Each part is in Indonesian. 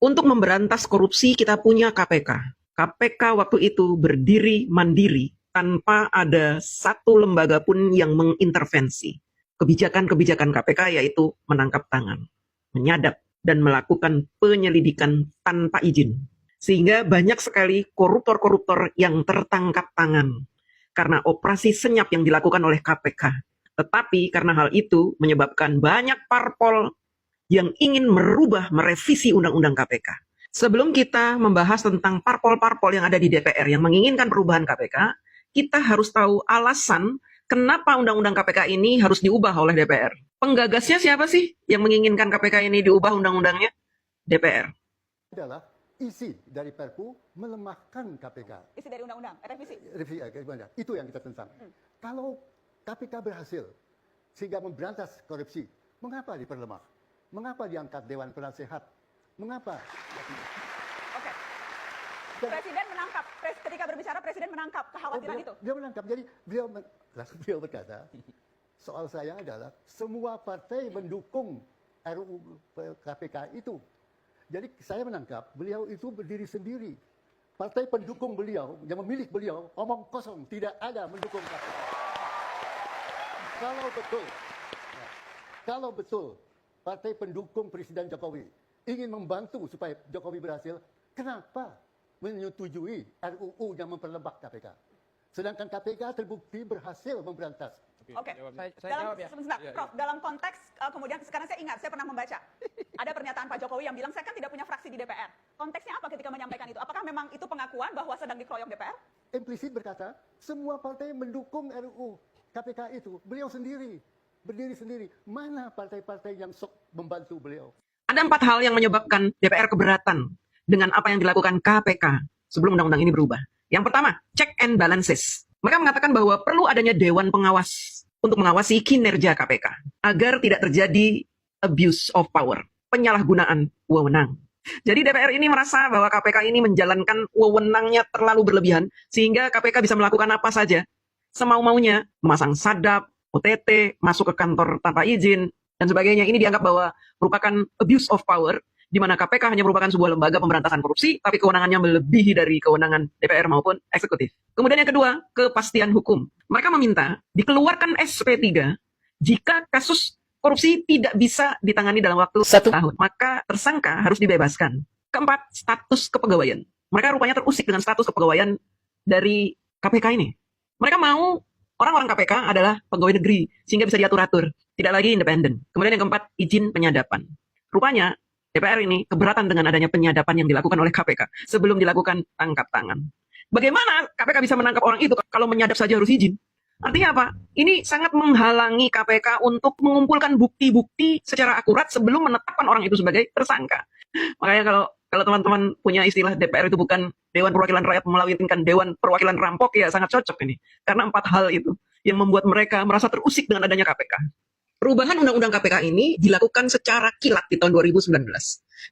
Untuk memberantas korupsi kita punya KPK. KPK waktu itu berdiri mandiri tanpa ada satu lembaga pun yang mengintervensi. Kebijakan-kebijakan KPK yaitu menangkap tangan, menyadap, dan melakukan penyelidikan tanpa izin. Sehingga banyak sekali koruptor-koruptor yang tertangkap tangan karena operasi senyap yang dilakukan oleh KPK. Tetapi karena hal itu menyebabkan banyak parpol yang ingin merevisi undang-undang KPK. Sebelum kita membahas tentang parpol-parpol yang ada di DPR yang menginginkan perubahan KPK, kita harus tahu alasan kenapa undang-undang KPK ini harus diubah oleh DPR. Penggagasnya siapa sih yang menginginkan KPK ini diubah undang-undangnya? DPR. Adalah isi dari Perpu melemahkan KPK. Isi dari undang-undang, revisi. Itu yang kita tentang. Kalau KPK berhasil sehingga memberantas korupsi, mengapa diperlemah? Mengapa diangkat Dewan Penasehat? Mengapa? Oke. Presiden menangkap, ketika berbicara Presiden menangkap kekhawatiran itu. Dia menangkap, jadi beliau berkata, soal saya adalah semua partai mendukung RUU KPK itu. Jadi saya menangkap beliau itu berdiri sendiri. Partai pendukung beliau, yang memilih beliau, omong kosong, tidak ada mendukung KPK. Kalau betul partai pendukung Presiden Jokowi ingin membantu supaya Jokowi berhasil, kenapa menyetujui RUU yang memperlemah KPK? Sedangkan KPK terbukti berhasil memberantas. Oke, saya jawab ya. Sebentar, Prof, dalam konteks kemudian sekarang saya ingat, saya pernah membaca ada pernyataan Pak Jokowi yang bilang saya kan tidak punya fraksi di DPR. Konteksnya apa ketika menyampaikan itu? Apakah memang itu pengakuan bahwa sedang dikeroyok DPR? Implisit berkata semua partai mendukung RUU KPK itu. Beliau sendiri berdiri sendiri. Mana partai-partai yang sok membantu beliau? Ada 4 hal yang menyebabkan DPR keberatan dengan apa yang dilakukan KPK sebelum undang-undang ini berubah. Yang pertama, check and balances. Mereka mengatakan bahwa perlu adanya dewan pengawas untuk mengawasi kinerja KPK agar tidak terjadi abuse of power, penyalahgunaan wewenang. Jadi DPR ini merasa bahwa KPK ini menjalankan wewenangnya terlalu berlebihan sehingga KPK bisa melakukan apa saja semau-maunya, memasang sadap, OTT, masuk ke kantor tanpa izin, dan sebagainya. Ini dianggap bahwa merupakan abuse of power, di mana KPK hanya merupakan sebuah lembaga pemberantasan korupsi, tapi kewenangannya melebihi dari kewenangan DPR maupun eksekutif. Kemudian yang kedua, kepastian hukum. Mereka meminta dikeluarkan SP3 jika kasus korupsi tidak bisa ditangani dalam waktu 1 tahun, maka tersangka harus dibebaskan. Keempat, status kepegawaian. Mereka rupanya terusik dengan status kepegawaian dari KPK ini. Mereka mau orang-orang KPK adalah pegawai negeri, sehingga bisa diatur-atur, tidak lagi independen. Kemudian yang keempat, izin penyadapan. Rupanya DPR ini keberatan dengan adanya penyadapan yang dilakukan oleh KPK sebelum dilakukan tangkap tangan. Bagaimana KPK bisa menangkap orang itu kalau menyadap saja harus izin? Artinya apa? Ini sangat menghalangi KPK untuk mengumpulkan bukti-bukti secara akurat sebelum menetapkan orang itu sebagai tersangka. Makanya kalau teman-teman punya istilah DPR itu bukan Dewan Perwakilan Rakyat melainkan Dewan Perwakilan Rampok, ya sangat cocok ini. Karena 4 hal itu yang membuat mereka merasa terusik dengan adanya KPK. Perubahan Undang-Undang KPK ini dilakukan secara kilat di tahun 2019.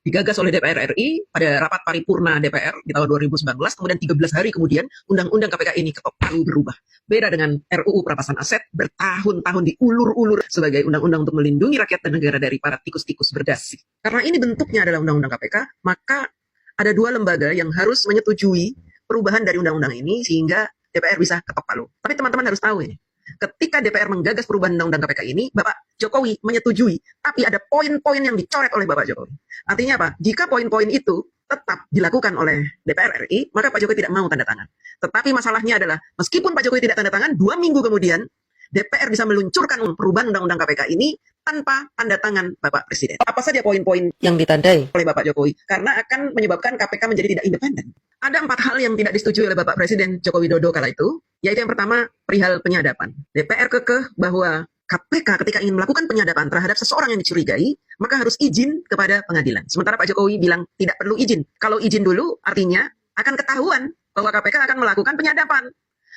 Digagas oleh DPR RI pada rapat paripurna DPR di tahun 2019, kemudian 13 hari kemudian Undang-Undang KPK ini ketok palu berubah. Beda dengan RUU Perampasan Aset, bertahun-tahun diulur-ulur sebagai undang-undang untuk melindungi rakyat dan negara dari para tikus-tikus berdasi. Karena ini bentuknya adalah Undang-Undang KPK, maka ada 2 lembaga yang harus menyetujui perubahan dari undang-undang ini sehingga DPR bisa ketok palu. Tapi teman-teman harus tahu ini, ketika DPR menggagas perubahan undang-undang KPK ini, Bapak Jokowi menyetujui, tapi ada poin-poin yang dicoret oleh Bapak Jokowi. Artinya apa? Jika poin-poin itu tetap dilakukan oleh DPR RI, maka Pak Jokowi tidak mau tanda tangan. Tetapi masalahnya adalah, meskipun Pak Jokowi tidak tanda tangan, 2 minggu kemudian, DPR bisa meluncurkan perubahan undang-undang KPK ini tanpa tanda tangan Bapak Presiden. Apa saja poin-poin yang ditandai oleh Bapak Jokowi? Karena akan menyebabkan KPK menjadi tidak independen. Ada 4 hal yang tidak disetujui oleh Bapak Presiden Joko Widodo kala itu, yaitu yang pertama, perihal penyadapan. DPR kekeh bahwa KPK ketika ingin melakukan penyadapan terhadap seseorang yang dicurigai, maka harus izin kepada pengadilan. Sementara Pak Jokowi bilang tidak perlu izin. Kalau izin dulu, artinya akan ketahuan bahwa KPK akan melakukan penyadapan.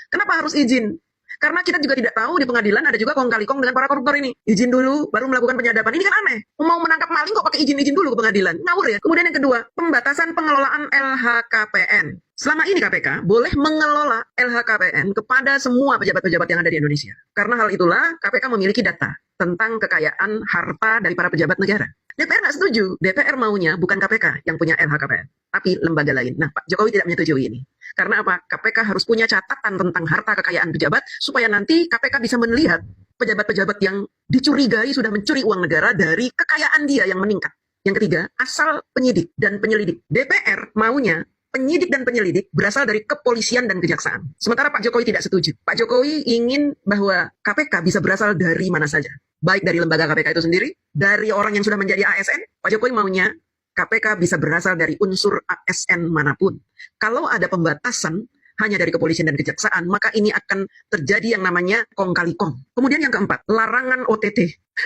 Kenapa harus izin? Karena kita juga tidak tahu di pengadilan ada juga kong kali kong dengan para koruptor ini. Izin dulu, baru melakukan penyadapan. Ini kan aneh. Mau menangkap maling kok pakai izin-izin dulu ke pengadilan. Ngawur ya. Kemudian yang kedua, pembatasan pengelolaan LHKPN. Selama ini KPK boleh mengelola LHKPN kepada semua pejabat-pejabat yang ada di Indonesia. Karena hal itulah KPK memiliki data tentang kekayaan harta dari para pejabat negara. DPR nggak setuju. DPR maunya bukan KPK yang punya LHKPN, tapi lembaga lain. Nah, Pak Jokowi tidak menyetujui ini. Karena apa? KPK harus punya catatan tentang harta kekayaan pejabat, supaya nanti KPK bisa melihat pejabat-pejabat yang dicurigai sudah mencuri uang negara dari kekayaan dia yang meningkat. Yang ketiga, asal penyidik dan penyelidik. DPR maunya penyidik dan penyelidik berasal dari kepolisian dan kejaksaan. Sementara Pak Jokowi tidak setuju. Pak Jokowi ingin bahwa KPK bisa berasal dari mana saja. Baik dari lembaga KPK itu sendiri, dari orang yang sudah menjadi ASN. Pak Jokowi maunya KPK bisa berasal dari unsur ASN manapun. Kalau ada pembatasan hanya dari kepolisian dan kejaksaan, maka ini akan terjadi yang namanya kong kali kong. Kemudian yang keempat, larangan OTT.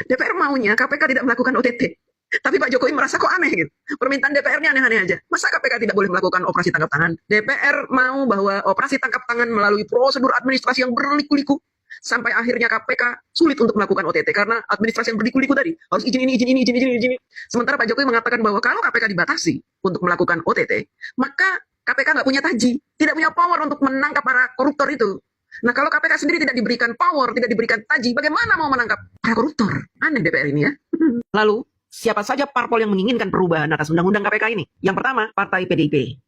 DPR maunya KPK tidak melakukan OTT. Tapi Pak Jokowi merasa kok aneh gitu. Permintaan DPR ini aneh-aneh aja. Masa KPK tidak boleh melakukan operasi tangkap tangan? DPR mau bahwa operasi tangkap tangan melalui prosedur administrasi yang berliku-liku. Sampai akhirnya KPK sulit untuk melakukan OTT karena administrasi yang berliku-liku tadi. Harus izin ini. Sementara Pak Jokowi mengatakan bahwa kalau KPK dibatasi untuk melakukan OTT, maka KPK nggak punya taji, tidak punya power untuk menangkap para koruptor itu. Nah, kalau KPK sendiri tidak diberikan power, tidak diberikan taji, bagaimana mau menangkap para koruptor? Aneh DPR ini ya. Lalu, siapa saja parpol yang menginginkan perubahan atas undang-undang KPK ini? Yang pertama, Partai PDIP.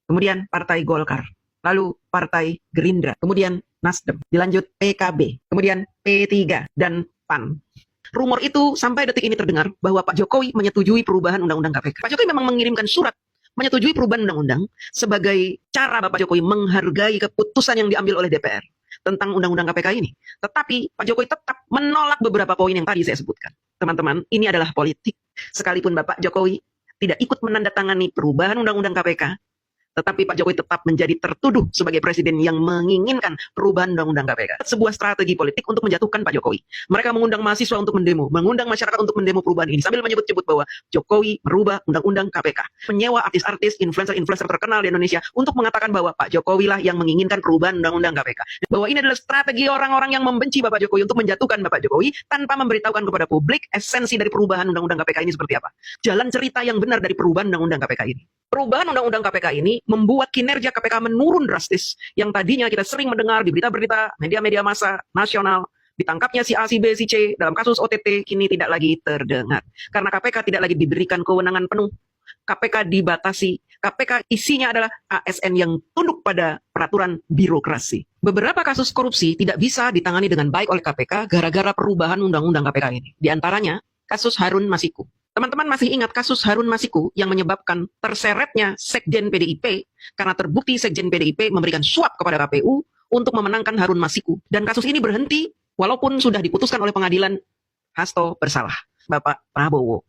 Kemudian Partai Golkar. Lalu Partai Gerindra. Kemudian Nasdem. Dilanjut PKB. Kemudian P3 dan PAN. Rumor itu sampai detik ini terdengar bahwa Pak Jokowi menyetujui perubahan undang-undang KPK. Pak Jokowi memang mengirimkan surat menyetujui perubahan undang-undang sebagai cara Bapak Jokowi menghargai keputusan yang diambil oleh DPR tentang undang-undang KPK ini. Tetapi Pak Jokowi tetap menolak beberapa poin yang tadi saya sebutkan. Teman-teman, ini adalah politik. Sekalipun Bapak Jokowi tidak ikut menandatangani perubahan undang-undang KPK, tetapi Pak Jokowi tetap menjadi tertuduh sebagai presiden yang menginginkan perubahan undang-undang KPK. Sebuah strategi politik untuk menjatuhkan Pak Jokowi. Mereka mengundang mahasiswa untuk mendemo, mengundang masyarakat untuk mendemo perubahan ini, sambil menyebut-nyebut bahwa Jokowi merubah undang-undang KPK. Menyewa artis-artis, influencer-influencer terkenal di Indonesia untuk mengatakan bahwa Pak Jokowi lah yang menginginkan perubahan undang-undang KPK. Bahwa ini adalah strategi orang-orang yang membenci Bapak Jokowi untuk menjatuhkan Bapak Jokowi tanpa memberitahukan kepada publik esensi dari perubahan undang-undang KPK ini seperti apa. Jalan cerita yang benar dari perubahan undang-undang KPK ini. Perubahan undang-undang KPK ini membuat kinerja KPK menurun drastis. Yang tadinya kita sering mendengar di berita-berita, media-media massa nasional, ditangkapnya si A, si B, si C dalam kasus OTT, kini tidak lagi terdengar. Karena KPK tidak lagi diberikan kewenangan penuh. KPK dibatasi. KPK isinya adalah ASN yang tunduk pada peraturan birokrasi. Beberapa kasus korupsi tidak bisa ditangani dengan baik oleh KPK gara-gara perubahan undang-undang KPK ini. Di antaranya, kasus Harun Masiku. Teman-teman masih ingat kasus Harun Masiku yang menyebabkan terseretnya Sekjen PDIP karena terbukti Sekjen PDIP memberikan suap kepada KPU untuk memenangkan Harun Masiku. Dan kasus ini berhenti walaupun sudah diputuskan oleh pengadilan Hasto bersalah. Bapak Prabowo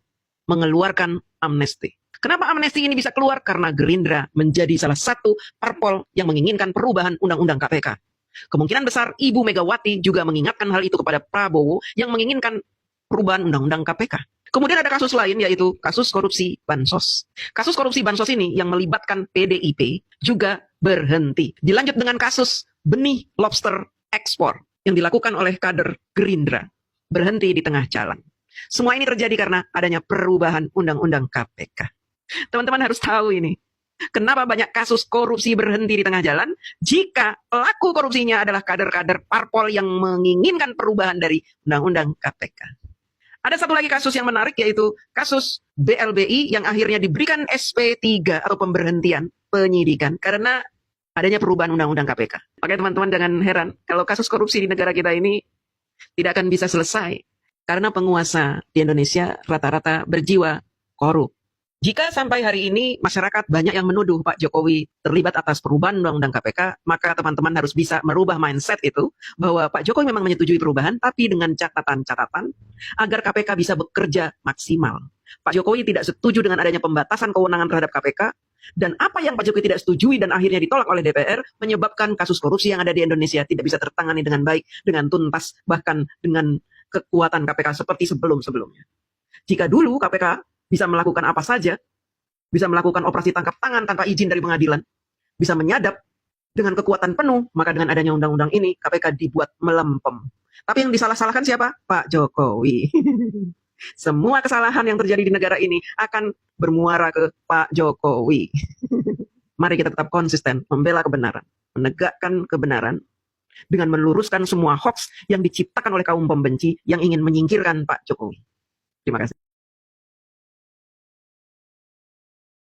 mengeluarkan amnesti. Kenapa amnesti ini bisa keluar? Karena Gerindra menjadi salah satu parpol yang menginginkan perubahan undang-undang KPK. Kemungkinan besar Ibu Megawati juga mengingatkan hal itu kepada Prabowo yang menginginkan perubahan undang-undang KPK. Kemudian ada kasus lain yaitu kasus korupsi Bansos. Kasus korupsi Bansos ini yang melibatkan PDIP juga berhenti. Dilanjut dengan kasus benih lobster ekspor yang dilakukan oleh kader Gerindra. Berhenti di tengah jalan. Semua ini terjadi karena adanya perubahan undang-undang KPK. Teman-teman harus tahu ini. Kenapa banyak kasus korupsi berhenti di tengah jalan? Jika pelaku korupsinya adalah kader-kader parpol yang menginginkan perubahan dari undang-undang KPK. Ada satu lagi kasus yang menarik yaitu kasus BLBI yang akhirnya diberikan SP3 atau pemberhentian penyidikan karena adanya perubahan undang-undang KPK. Oke teman-teman, jangan heran kalau kasus korupsi di negara kita ini tidak akan bisa selesai karena penguasa di Indonesia rata-rata berjiwa korup. Jika sampai hari ini masyarakat banyak yang menuduh Pak Jokowi terlibat atas perubahan undang-undang KPK, maka teman-teman harus bisa merubah mindset itu bahwa Pak Jokowi memang menyetujui perubahan, tapi dengan catatan-catatan agar KPK bisa bekerja maksimal. Pak Jokowi tidak setuju dengan adanya pembatasan kewenangan terhadap KPK, dan apa yang Pak Jokowi tidak setujui dan akhirnya ditolak oleh DPR menyebabkan kasus korupsi yang ada di Indonesia tidak bisa tertangani dengan baik, dengan tuntas, bahkan dengan kekuatan KPK seperti sebelum-sebelumnya. Jika dulu KPK bisa melakukan apa saja, bisa melakukan operasi tangkap tangan tanpa izin dari pengadilan, bisa menyadap dengan kekuatan penuh, maka dengan adanya undang-undang ini, KPK dibuat melempem. Tapi yang disalah-salahkan siapa? Pak Jokowi. Semua kesalahan yang terjadi di negara ini akan bermuara ke Pak Jokowi. Mari kita tetap konsisten, membela kebenaran, menegakkan kebenaran, dengan meluruskan semua hoax yang diciptakan oleh kaum pembenci yang ingin menyingkirkan Pak Jokowi. Terima kasih.